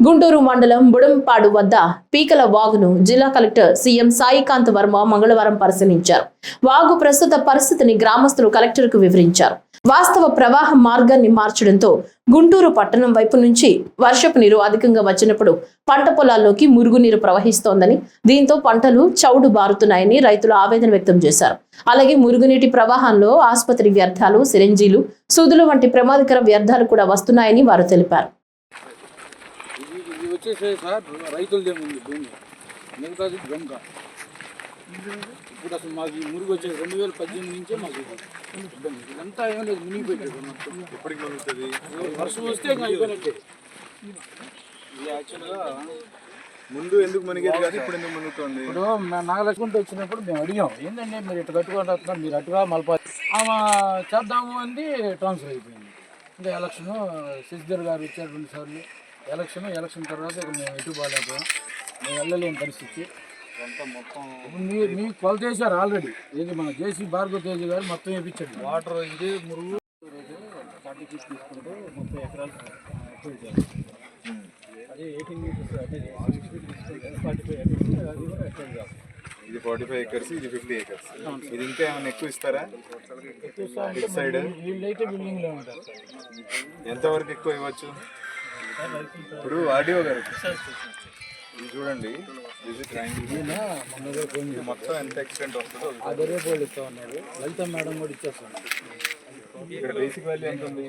గుంటూరు మండలం బుడంపాడు వద్ద పీకల వాగును జిల్లా కలెక్టర్ సీఎం సాయికాంత్ వర్మ మంగళవారం పరిశీలించారు. వాగు ప్రస్తుత పరిస్థితిని గ్రామస్తులు కలెక్టర్కు వివరించారు. వాస్తవ ప్రవాహ మార్గాన్ని మార్చడంతో గుంటూరు పట్టణం వైపు నుంచి వర్షపు నీరు అధికంగా వచ్చినప్పుడు పంట పొలాల్లోకి మురుగునీరు ప్రవహిస్తోందని, దీంతో పంటలు చౌడు బారుతున్నాయని రైతులు ఆవేదన వ్యక్తం చేశారు. అలాగే మురుగునీటి ప్రవాహంలో ఆసుపత్రి వ్యర్థాలు, సిరంజీలు, సూదులు వంటి ప్రమాదకర వ్యర్థాలు కూడా వస్తున్నాయని వారు తెలిపారు. వచ్చేసాయి సార్, రైతులదే ఉంది భూమి, మిగతాది దొంగ. ఇప్పుడు అసలు మాకు ఈ మురుగు వచ్చేది 2018 నుంచే మాకు ఇబ్బంది. ఇదంతా ఏం లేదు, మునిగిపోయింది మొత్తం. ఎప్పటికి మునుగుతుంది? వర్షం వస్తే ఇంకా అయిపోయినట్టే. ఇది యాక్చువల్గా ముందు ఎందుకు మునిగేది కాదు, ఇప్పుడు ఎందుకు మునుగుతుంది? ఇప్పుడు నాగలక్ష్మి వచ్చినప్పుడు మేము అడిగాం, ఏంటంటే మీరు ఇటు కట్టుకుంటున్నారు, మీరు అటుగా మలపా ఆమె చేద్దాము అంది, ట్రాన్స్ఫర్ అయిపోయింది. ఇంకా ఎలక్షన్ శశిధర్ గారు ఇచ్చారు 2 సార్లు. ఎలక్షన్ తర్వాత ఇక మేము ఎటు బాగాలేకపోయాం, మేము వెళ్ళలేని పరిస్థితి. అంతా మొత్తం మీకు కొలత వేసారు ఆల్రెడీ. ఏది మన జేసీ భార్గవ తేజ గారు మొత్తం వేయించండి. వాటర్ ఇదే మురుగు సర్టిఫికేట్ తీసుకుంటే 30 ఎకరాలు అప్రూవ్ చేయాలి. అదే 18 మీటర్స్, అదే 60 ఫీట్ తీసుకుంటే 45 ఎకర్స్, అది కూడా అప్రూవ్ చేయాలి. ఇది 45 ఎకర్స్, ఇది 50 ఎకర్స్. ఇది ఇంకా ఏమైనా ఎక్కువ ఇస్తారా? ఎక్కువ సైడ్ వీళ్ళైతే బిల్డింగ్లో ఉంటారు. ఎంతవరకు ఎక్కువ ఇవ్వచ్చు? ఇప్పుడు ఆడియో గారు ఇది చూడండి, ఇది మొత్తం ఎంత ఎక్స్టెంట్ వస్తుందో అదే రేపు వాళ్ళు ఇస్తా ఉన్నారు. లలిత మేడం కూడా ఇచ్చేస్తాను. ఇక్కడ బేసిక్ వాల్యూ ఎంత ఉంది?